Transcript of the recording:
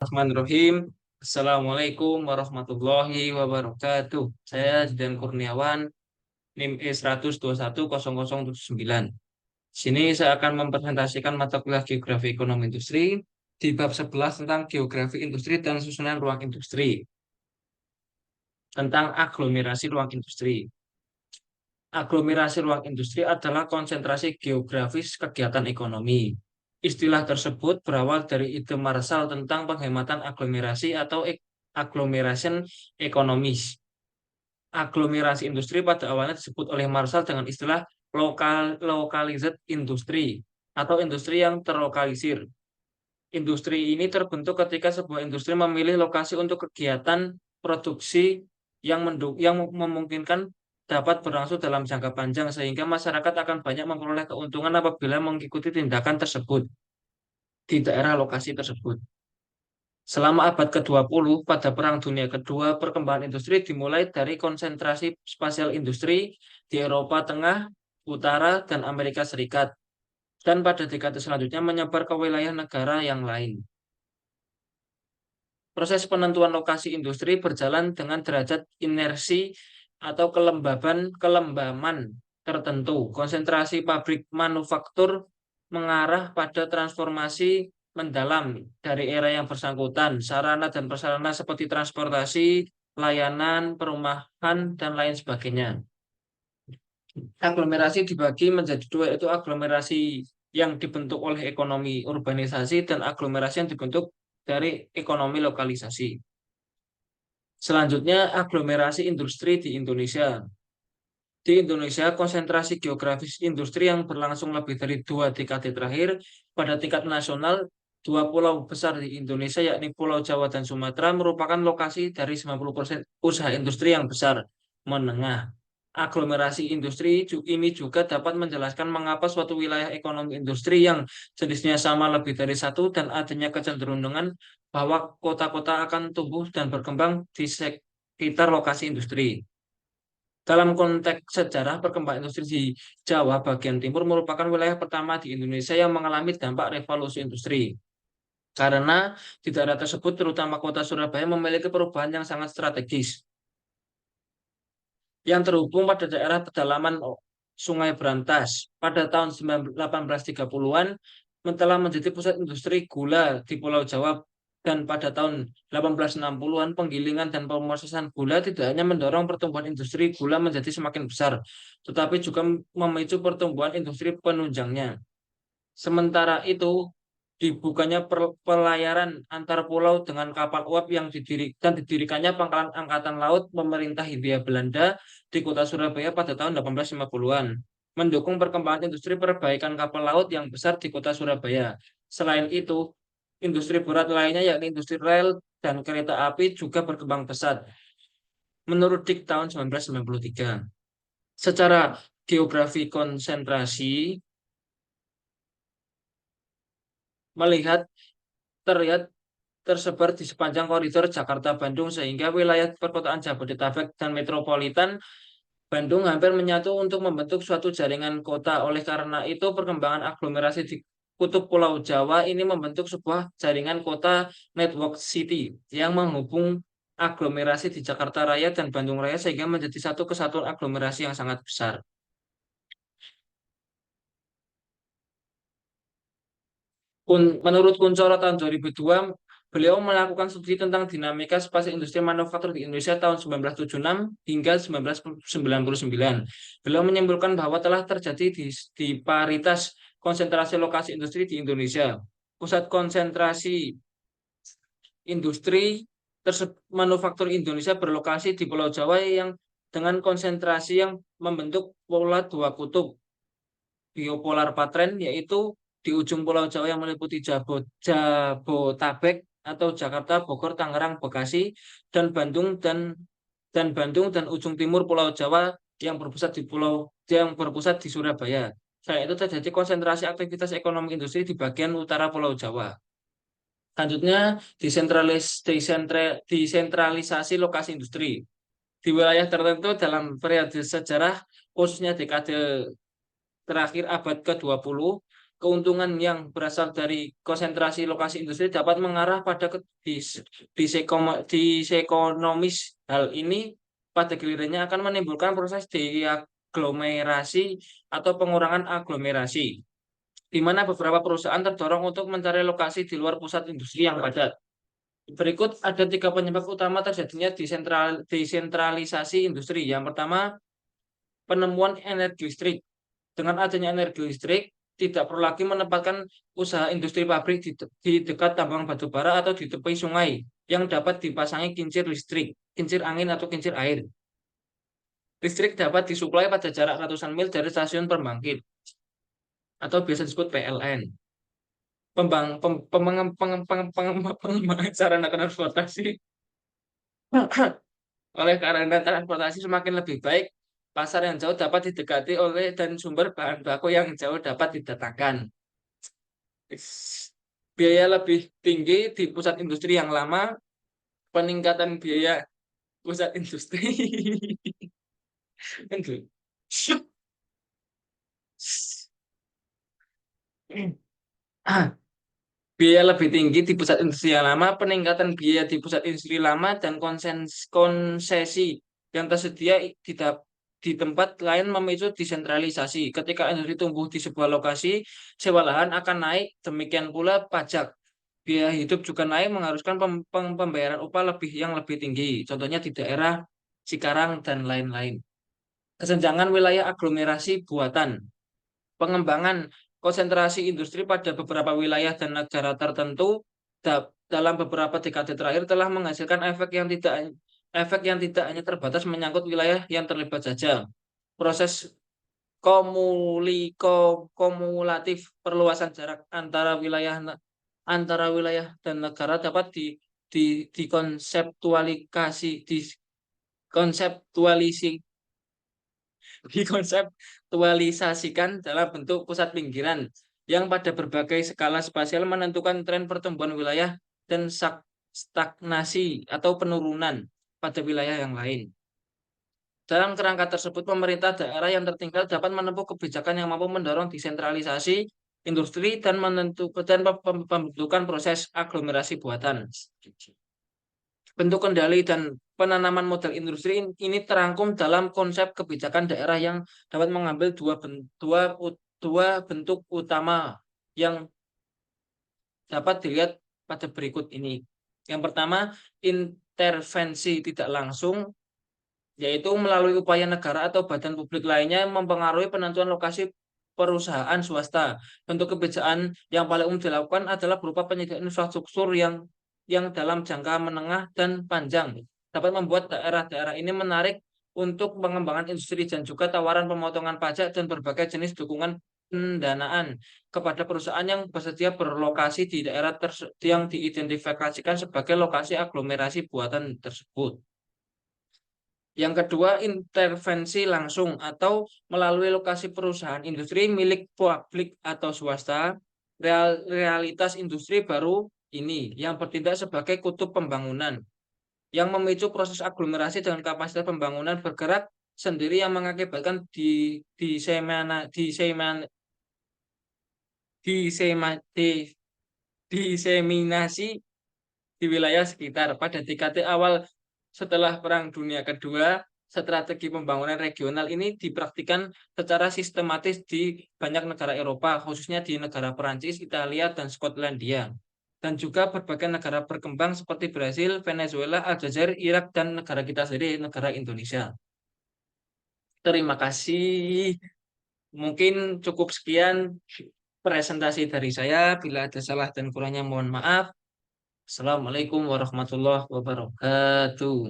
Bismillahirrahmanirrahim. Assalamualaikum warahmatullahi wabarakatuh. Saya Zidan Kurniawan, NIM E1210079. Sini saya akan mempresentasikan mata kuliah Geografi Ekonomi Industri di bab 11 tentang Geografi Industri dan Susunan Ruang Industri, tentang aglomerasi ruang industri. Aglomerasi ruang industri adalah konsentrasi geografis kegiatan ekonomi. Istilah tersebut berawal dari ide Marshall tentang penghematan aglomerasi atau agglomeration economies. Aglomerasi industri pada awalnya disebut oleh Marshall dengan istilah localized industry atau industri yang terlokalisir. Industri ini terbentuk ketika sebuah industri memilih lokasi untuk kegiatan produksi yang memungkinkan dapat berlangsung dalam jangka panjang sehingga masyarakat akan banyak memperoleh keuntungan apabila mengikuti tindakan tersebut di daerah lokasi tersebut. Selama abad ke-20, pada Perang Dunia Kedua, perkembangan industri dimulai dari konsentrasi spasial industri di Eropa Tengah, Utara, dan Amerika Serikat, dan pada dekade selanjutnya menyebar ke wilayah negara yang lain. Proses penentuan lokasi industri berjalan dengan derajat inersi atau kelembaman tertentu. Konsentrasi pabrik manufaktur mengarah pada transformasi mendalam dari era yang bersangkutan. Sarana dan prasarana seperti transportasi, layanan, perumahan, dan lain sebagainya. Aglomerasi dibagi menjadi dua, yaitu aglomerasi yang dibentuk oleh ekonomi urbanisasi dan aglomerasi yang dibentuk dari ekonomi lokalisasi. Selanjutnya, aglomerasi industri di Indonesia. Di Indonesia, konsentrasi geografis industri yang berlangsung lebih dari 2 dekade terakhir. Pada tingkat nasional, dua pulau besar di Indonesia, yakni Pulau Jawa dan Sumatera, merupakan lokasi dari 90% usaha industri yang besar menengah. Aglomerasi industri ini juga dapat menjelaskan mengapa suatu wilayah ekonomi industri yang jenisnya sama lebih dari satu dan adanya kecenderungan bahwa kota-kota akan tumbuh dan berkembang di sekitar lokasi industri. Dalam konteks sejarah, perkembangan industri di Jawa bagian timur merupakan wilayah pertama di Indonesia yang mengalami dampak revolusi industri. Karena di daerah tersebut, terutama kota Surabaya, memiliki perubahan yang sangat strategis yang terhubung pada daerah pedalaman Sungai Brantas. Pada tahun 1830-an telah menjadi pusat industri gula di Pulau Jawa, dan pada tahun 1860-an penggilingan dan pemrosesan gula tidak hanya mendorong pertumbuhan industri gula menjadi semakin besar, tetapi juga memicu pertumbuhan industri penunjangnya. Sementara itu, dibukanya pelayaran antar pulau dengan kapal uap didirikannya Pangkalan Angkatan Laut pemerintah Hindia Belanda di kota Surabaya pada tahun 1850-an, mendukung perkembangan industri perbaikan kapal laut yang besar di kota Surabaya. Selain itu, industri berat lainnya yakni industri rel dan kereta api juga berkembang pesat. Menurut Dik tahun 1993, secara geografi konsentrasi melihat terlihat tersebar di sepanjang koridor Jakarta-Bandung sehingga wilayah perkotaan Jabodetabek dan metropolitan Bandung hampir menyatu untuk membentuk suatu jaringan kota. Oleh karena itu, perkembangan aglomerasi di kutub Pulau Jawa ini membentuk sebuah jaringan kota network city yang menghubung aglomerasi di Jakarta Raya dan Bandung Raya sehingga menjadi satu kesatuan aglomerasi yang sangat besar. Menurut Kuncoro tahun 2002, beliau melakukan studi tentang dinamika spasi industri manufaktur di Indonesia tahun 1976 hingga 1999. Beliau menyimpulkan bahwa telah terjadi disparitas konsentrasi lokasi industri di Indonesia. Pusat konsentrasi industri manufaktur Indonesia berlokasi di Pulau Jawa yang dengan konsentrasi yang membentuk pola dua kutub biopolar patren, yaitu di ujung Pulau Jawa yang meliputi Jabotabek atau Jakarta, Bogor, Tangerang, Bekasi, dan Bandung dan ujung timur Pulau Jawa yang berpusat di Surabaya. Selain itu terjadi konsentrasi aktivitas ekonomi industri di bagian utara Pulau Jawa. Selanjutnya, desentralisasi lokasi industri. Di wilayah tertentu dalam periode sejarah, khususnya dekade terakhir abad ke-20, keuntungan yang berasal dari konsentrasi lokasi industri dapat mengarah pada disekonomis. Hal ini pada gilirannya akan menimbulkan proses deaglomerasi atau pengurangan aglomerasi, di mana beberapa perusahaan terdorong untuk mencari lokasi di luar pusat industri yang padat. Berikut ada tiga penyebab utama terjadinya desentralisasi industri. Yang pertama, penemuan energi listrik. Dengan adanya energi listrik, tidak perlu lagi menempatkan usaha industri pabrik di dekat tambang batu bara atau di tepi sungai yang dapat dipasangi kincir listrik, kincir angin atau kincir air. Listrik dapat disuplai pada jarak ratusan mil dari stasiun pembangkit atau biasa disebut PLN. Pengembangan sarana transportasi. Oleh karena transportasi semakin lebih baik, pasar yang jauh dapat didekati oleh dan sumber bahan baku yang jauh dapat didatangkan. Biaya lebih tinggi di pusat industri yang lama, peningkatan biaya pusat industri. Biaya lebih tinggi di pusat industri yang lama, peningkatan biaya di pusat industri lama, dan konsesi yang tersedia di tempat lain memicu desentralisasi. Ketika industri tumbuh di sebuah lokasi, sewa lahan akan naik, demikian pula pajak. Biaya hidup juga naik, mengharuskan pembayaran upah yang lebih tinggi. Contohnya di daerah Cikarang dan lain-lain. Kesenjangan wilayah aglomerasi buatan. Pengembangan konsentrasi industri pada beberapa wilayah dan negara tertentu dalam beberapa dekade terakhir telah menghasilkan efek yang tidak hanya terbatas menyangkut wilayah yang terlibat saja. Proses kumulatif perluasan jarak antara wilayah dan negara dapat dikonseptualisasi dikonseptualisasikan dalam bentuk pusat pinggiran yang pada berbagai skala spasial menentukan tren pertumbuhan wilayah dan stagnasi atau penurunan pada wilayah yang lain. Dalam kerangka tersebut, pemerintah daerah yang tertinggal dapat menempuh kebijakan yang mampu mendorong desentralisasi industri dan pembentukan proses aglomerasi buatan. Bentuk kendali dan penanaman model industri ini terangkum dalam konsep kebijakan daerah yang dapat mengambil dua bentuk utama yang dapat dilihat pada berikut ini. Yang pertama, intervensi tidak langsung, yaitu melalui upaya negara atau badan publik lainnya mempengaruhi penentuan lokasi perusahaan swasta. Bentuk kebijakan yang paling umum dilakukan adalah berupa penyediaan infrastruktur yang dalam jangka menengah dan panjang dapat membuat daerah-daerah ini menarik untuk pengembangan industri dan juga tawaran pemotongan pajak dan berbagai jenis dukungan pendanaan kepada perusahaan yang bersedia berlokasi di daerah yang diidentifikasikan sebagai lokasi aglomerasi buatan tersebut. Yang kedua, intervensi langsung atau melalui lokasi perusahaan industri milik publik atau swasta. Realitas industri baru ini yang bertindak sebagai kutub pembangunan yang memicu proses aglomerasi dengan kapasitas pembangunan bergerak sendiri yang mengakibatkan diseminasi di wilayah sekitar. Pada dekade awal setelah Perang Dunia Kedua, strategi pembangunan regional ini dipraktikkan secara sistematis di banyak negara Eropa, khususnya di negara Perancis, Italia, dan Skotlandia. Dan juga berbagai negara berkembang seperti Brasil, Venezuela, Aljazair, Irak, dan negara kita sendiri, negara Indonesia. Terima kasih. Mungkin cukup sekian presentasi dari saya. Bila ada salah dan kurangnya mohon maaf. Assalamualaikum warahmatullahi wabarakatuh.